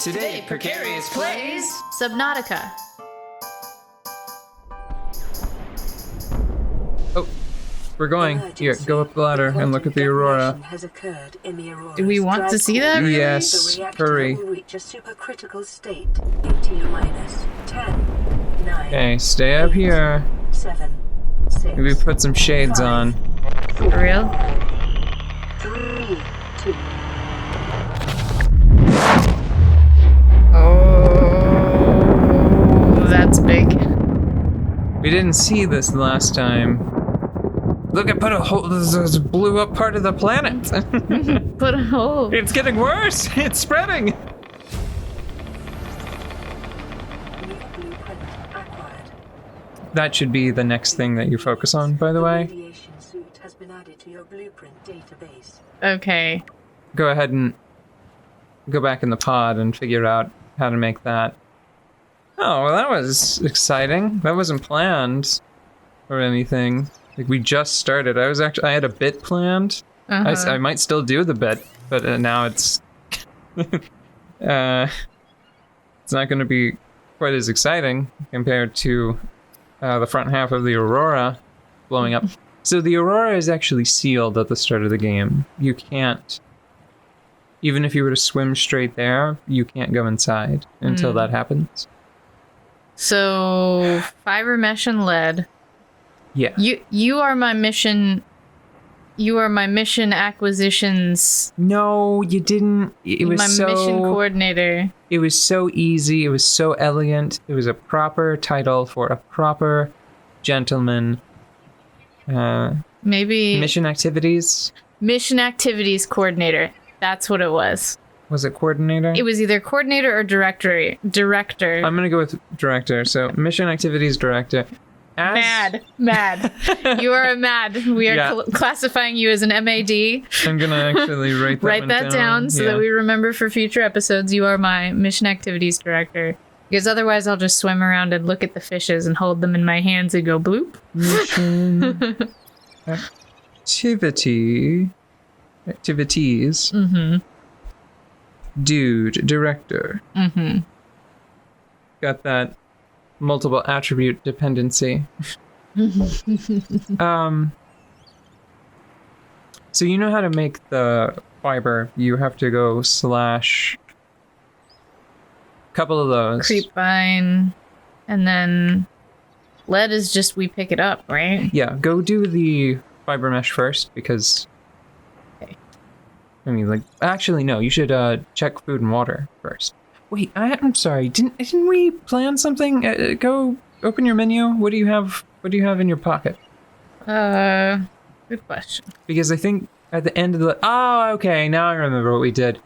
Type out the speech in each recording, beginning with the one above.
Today, Precarious plays Subnautica. Oh, we're going. Here, go up the ladder and look at the aurora. Do we want to see that? Really? Yes, hurry. Okay, stay up here. Maybe put some shades on. For real? 3, 2. Oh, that's big. We didn't see this last time. Look, I put a hole. This blew up part of the planet. Put a hole. It's getting worse. It's spreading. That should be the next thing that you focus on, by the way. Okay. Go ahead and go back in the pod and figure out how to make that. Oh, well, that was exciting. That wasn't planned or anything. Like, we just started. I had a bit planned. I might still do the bit, but now it's it's not going to be quite as exciting compared to the front half of the aurora blowing up. So the aurora is actually sealed at the start of the game. You can't, even if you were to swim straight there, you can't go inside until that happens. So, fiber mesh and lead. Yeah. You are my mission. You are my mission acquisitions. No, you didn't. It was my mission coordinator. It was so easy. It was so elegant. It was a proper title for a proper gentleman. Maybe Mission activities. Mission activities coordinator. That's what it was. Was it coordinator? It was either coordinator or director. Director. I'm gonna go with director. So mission activities director. Mad. You are a mad. We are classifying you as an M.A.D. I'm gonna actually write that down so that we remember for future episodes. You are my mission activities director. Because otherwise I'll just swim around and look at the fishes and hold them in my hands and go bloop. Mission activities. Dude, director. Got that multiple attribute dependency. So you know how to make the fiber. You have to go / couple of those. Creepvine. And then lead is just we pick it up, right? Yeah, go do the fiber mesh first because I mean, like, actually, no. You should check food and water first. Wait, I'm sorry. Didn't we plan something? Go open your menu. What do you have? What do you have in your pocket? Good question. Because I think at the end of the okay, now I remember what we did.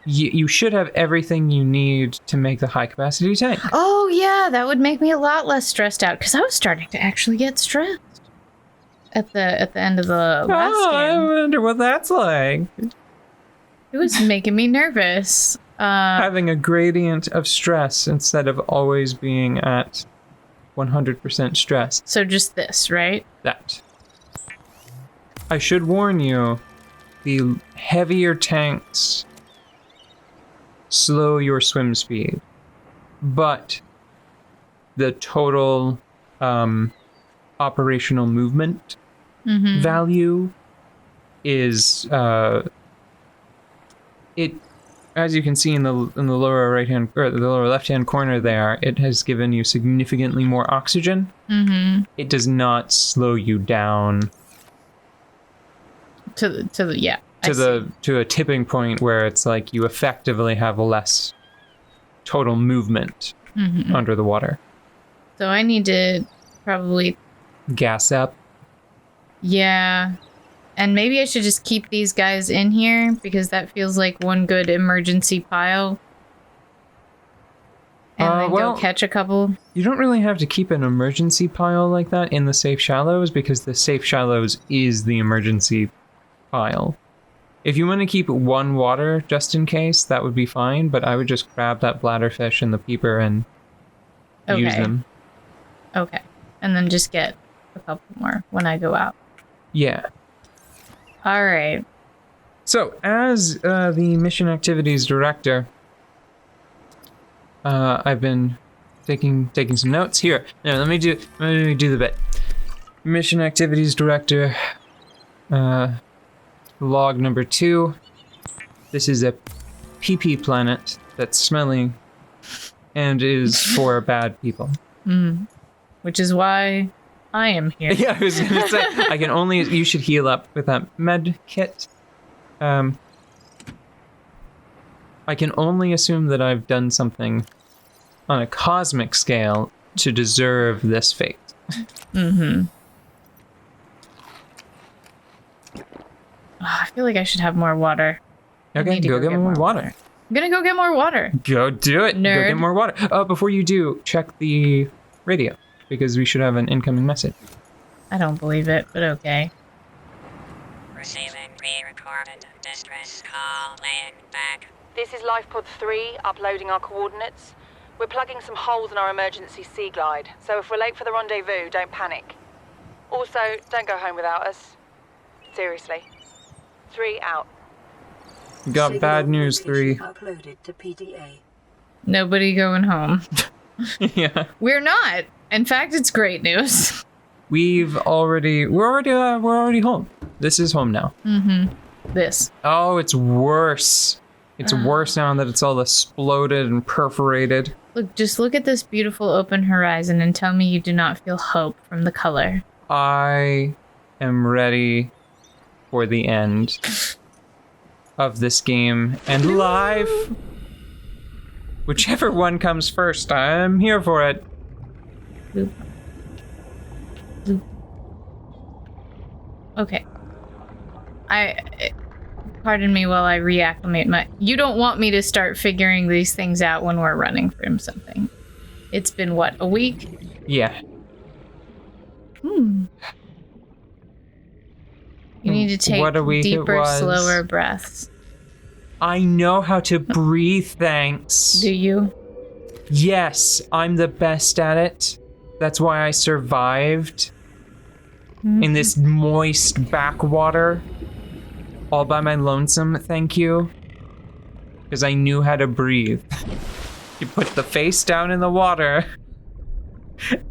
You should have everything you need to make the high capacity tank. Oh yeah, that would make me a lot less stressed out because I was starting to actually get stressed at the end of the last game. I wonder what that's like. It was making me nervous. Having a gradient of stress instead of always being at 100% stress. So just this, right? That. I should warn you, the heavier tanks slow your swim speed, but the total operational movement value is it, as you can see in the lower right hand or the lower left hand corner there, it has given you significantly more oxygen. It does not slow you down to a tipping point where it's like you effectively have less total movement under the water. So I need to probably gas up. Yeah. And maybe I should just keep these guys in here because that feels like one good emergency pile. And then go catch a couple. You don't really have to keep an emergency pile like that in the safe shallows because the safe shallows is the emergency pile. If you want to keep one water just in case, that would be fine, but I would just grab that bladderfish and the peeper and use them. Okay. And then just get a couple more when I go out. Yeah. All right. So, as the mission activities director, I've been taking some notes here. No, let me do the bit. Mission activities director. Log number 2. This is a PP planet that's smelling and is for bad people. Which is why I am here. Yeah, I was gonna say, you should heal up with that med kit. I can only assume that I've done something on a cosmic scale to deserve this fate. Oh, I feel like I should have more water. Okay, go get more water. I'm gonna go get more water. Go do it. Nerd. Go get more water. Oh, before you do, check the radio, because we should have an incoming message. I don't believe it, but okay. Receiving pre-recorded distress call, laying back. This is LifePod 3, uploading our coordinates. We're plugging some holes in our emergency sea glide, so if we're late for the rendezvous, don't panic. Also, don't go home without us. Seriously. 3 out. We got Signal bad news, location 3. Uploaded to PDA. Nobody going home. Yeah. We're not. In fact, it's great news. We're already home. This is home now. This. Oh, it's worse. It's worse now that it's all exploded and perforated. Look, just look at this beautiful open horizon and tell me you do not feel hope from the color. I am ready for the end of this game and life. Whichever one comes first, I'm here for it. Boop. Boop. Okay. Pardon me while I reacclimate my... You don't want me to start figuring these things out when we're running from something. It's been, what, a week? Yeah. You need to take What a week it deeper, was. slower breaths. I know how to breathe, thanks. Do you? Yes, I'm the best at it. That's why I survived in this moist backwater all by my lonesome, thank you. Because I knew how to breathe. You put the face down in the water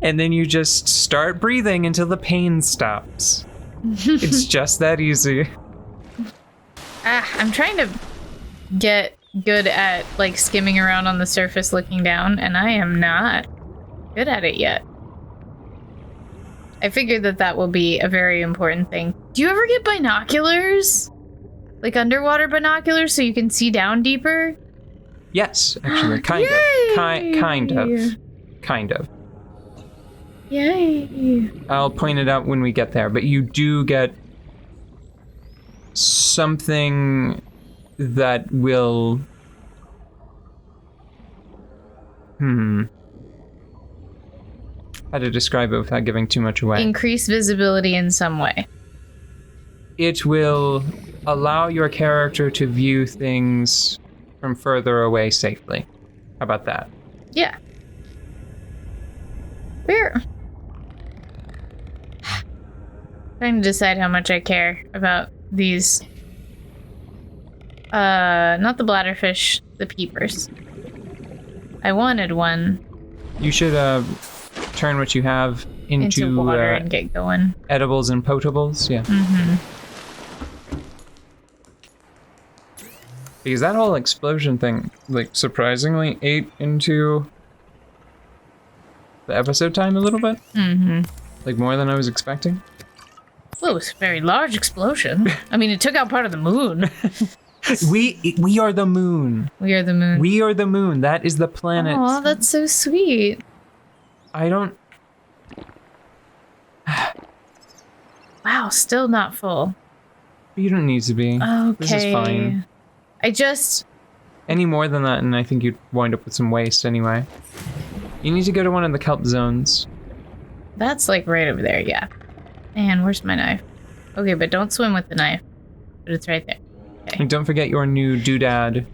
and then you just start breathing until the pain stops. It's just that easy. I'm trying to get good at, like, skimming around on the surface looking down, and I am not good at it yet. I figured that will be a very important thing. Do you ever get binoculars? Like underwater binoculars so you can see down deeper? Yes, actually, kind of. Kind of. Yay! I'll point it out when we get there, but you do get something that will... How to describe it without giving too much away. Increase visibility in some way. It will allow your character to view things from further away safely. How about that? Yeah. Where? Trying to decide how much I care about these. Not the bladderfish, the peepers. I wanted one. You should turn what you have into water and get going. Edibles and potables, yeah. Because that whole explosion thing, like, surprisingly ate into the episode time a little bit. Like, more than I was expecting. Well, it was a very large explosion. I mean, it took out part of the moon. We are the moon. We are the moon. We are the moon. That is the planet. Oh, that's so sweet. I don't... Wow, still not full. You don't need to be. Okay. This is fine. I just... Any more than that, and I think you'd wind up with some waste anyway. You need to go to one of the kelp zones. That's like right over there, yeah. And where's my knife? Okay, but don't swim with the knife. But it's right there. Okay. And don't forget your new doodad.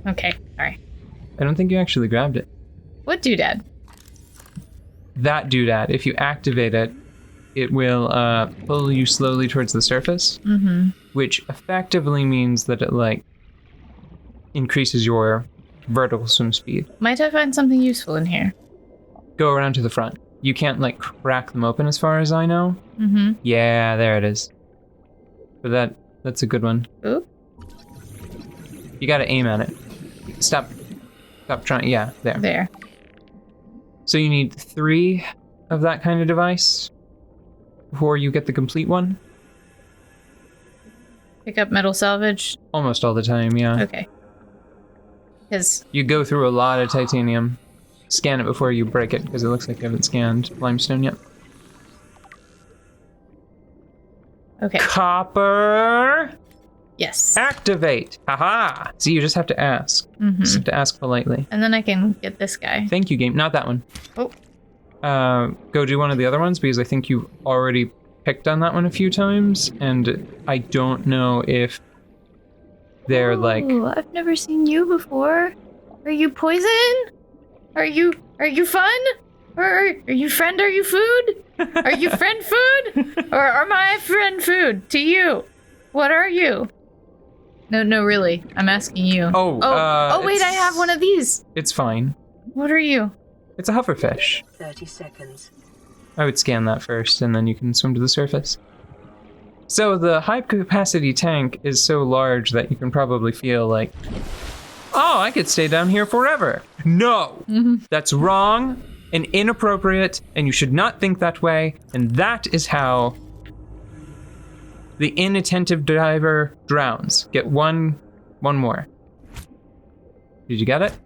Okay, sorry. I don't think you actually grabbed it. What doodad? That doodad, if you activate it, it will pull you slowly towards the surface. Which effectively means that it, like, increases your vertical swim speed. Might I find something useful in here? Go around to the front. You can't, like, crack them open as far as I know. Mm-hmm. Yeah, there it is. But that's a good one. Ooh. You gotta aim at it. Stop trying. Yeah, there. There. So you need 3 of that kind of device before you get the complete one? Pick up metal salvage? Almost all the time, yeah. Okay. Because... You go through a lot of titanium. Scan it before you break it, because it looks like you haven't scanned limestone yet. Okay. Copper! Yes. Activate! Haha! See, you just have to ask. Mm-hmm. Just have to ask politely. And then I can get this guy. Thank you, game. Not that one. Oh. Go do one of the other ones, because I think you already picked on that one a few times, and I don't know if they're like... Oh, I've never seen you before. Are you poison? Are you fun? Or are you friend? Are you food? Are you friend food? Or am I friend food to you? What are you? No, really. I'm asking you. Oh, wait, I have one of these. It's fine. What are you? It's a hoverfish. 30 seconds. I would scan that first, and then you can swim to the surface. So the high-capacity tank is so large that you can probably feel like, oh, I could stay down here forever. No! That's wrong and inappropriate, and you should not think that way, and that is how the inattentive diver drowns. Get one more. Did you get it?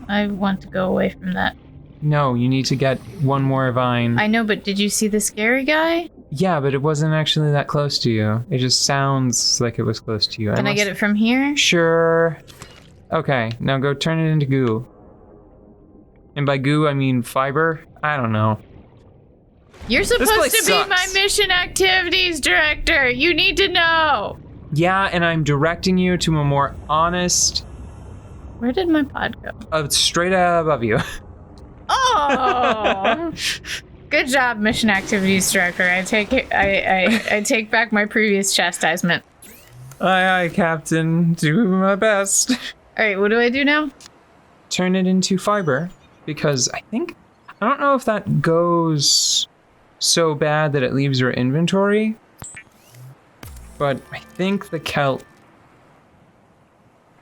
I want to go away from that. No, you need to get one more vine. I know, but did you see the scary guy? Yeah, but it wasn't actually that close to you. It just sounds like it was close to you. Can I get it from here? Sure. Okay, now go turn it into goo. And by goo, I mean fiber? I don't know. You're supposed place to be sucks. my mission activities director. You need to know. Yeah, and I'm directing you to a more honest... Where did my pod go? Straight above you. Oh! Good job, mission activities director. I take it. I take back my previous chastisement. Aye, Captain. Do my best. All right, what do I do now? Turn it into fiber, because I don't know if that goes so bad that it leaves your inventory, but I think the kelp,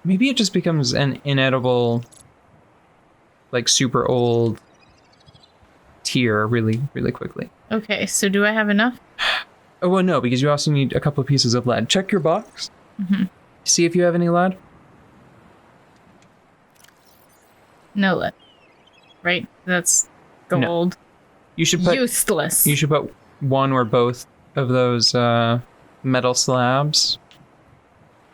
maybe it just becomes an inedible, like super old tier really, really quickly. Okay, so do I have enough? Oh, well, no, because you also need a couple of pieces of lead. Check your box. Mm-hmm. See if you have any lead. No lead. Right? That's gold. You should put Useless. You should put one or both of those metal slabs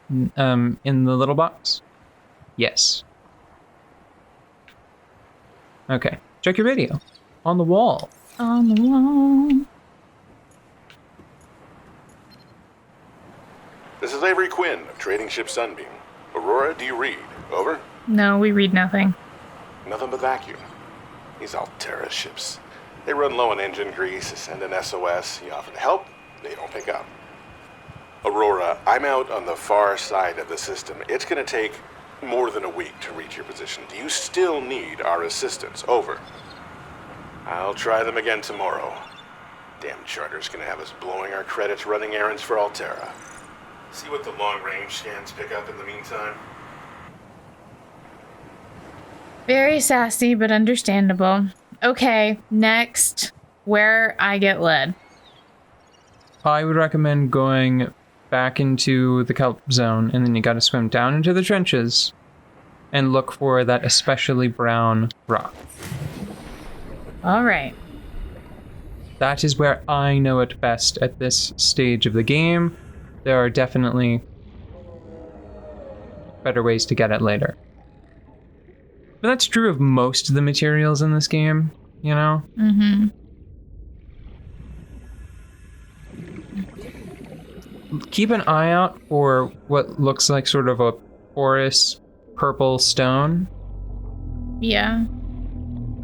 in the little box. Yes. Okay. Check your video. On the wall. On the wall. This is Avery Quinn of Trading Ship Sunbeam. Aurora, do you read? Over? No, we read nothing. Nothing but vacuum. These Altera ships. They run low on engine grease, send an SOS, you offer to help, they don't pick up. Aurora, I'm out on the far side of the system. It's gonna take more than a week to reach your position. Do you still need our assistance? Over. I'll try them again tomorrow. Damn charter's gonna have us blowing our credits running errands for Altera. See what the long-range scans pick up in the meantime. Very sassy, but understandable. Okay, next. Where I get lead. I would recommend going back into the kelp zone, and then you gotta swim down into the trenches and look for that especially brown rock. All right. That is where I know it best at this stage of the game. There are definitely better ways to get it later. But that's true of most of the materials in this game, you know? Mm-hmm. Keep an eye out for what looks like sort of a porous purple stone Yeah.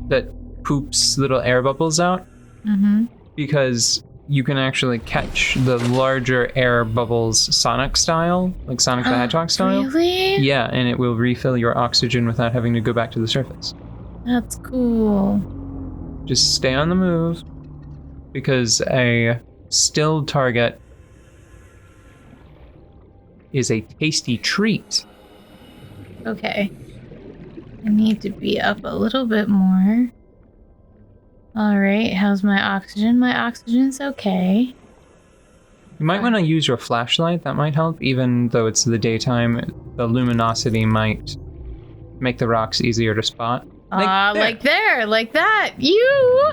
that poops little air bubbles out. Mm-hmm. Because you can actually catch the larger air bubbles Sonic style, like Sonic the Hedgehog style. Really? Yeah, and it will refill your oxygen without having to go back to the surface. That's cool. Just stay on the move, because a still target is a tasty treat. Okay. I need to be up a little bit more. Alright, how's my oxygen? My oxygen's okay. You might want to use your flashlight, that might help, even though it's the daytime. The luminosity might make the rocks easier to spot. Like like that. You!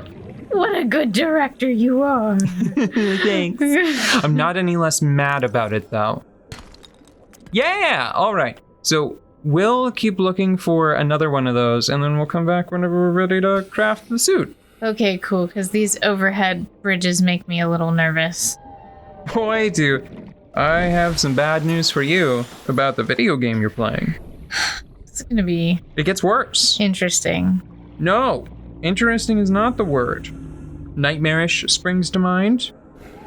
What a good director you are. Thanks. I'm not any less mad about it, though. Yeah! Alright, so we'll keep looking for another one of those, and then we'll come back whenever we're ready to craft the suit. Okay, cool, because these overhead bridges make me a little nervous. Boy, do I have some bad news for you about the video game you're playing. It's gonna be It gets worse. interesting. No, interesting is not the word. Nightmarish springs to mind.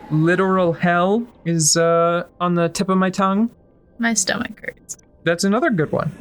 Literal hell is on the tip of my tongue. My stomach hurts. That's another good one.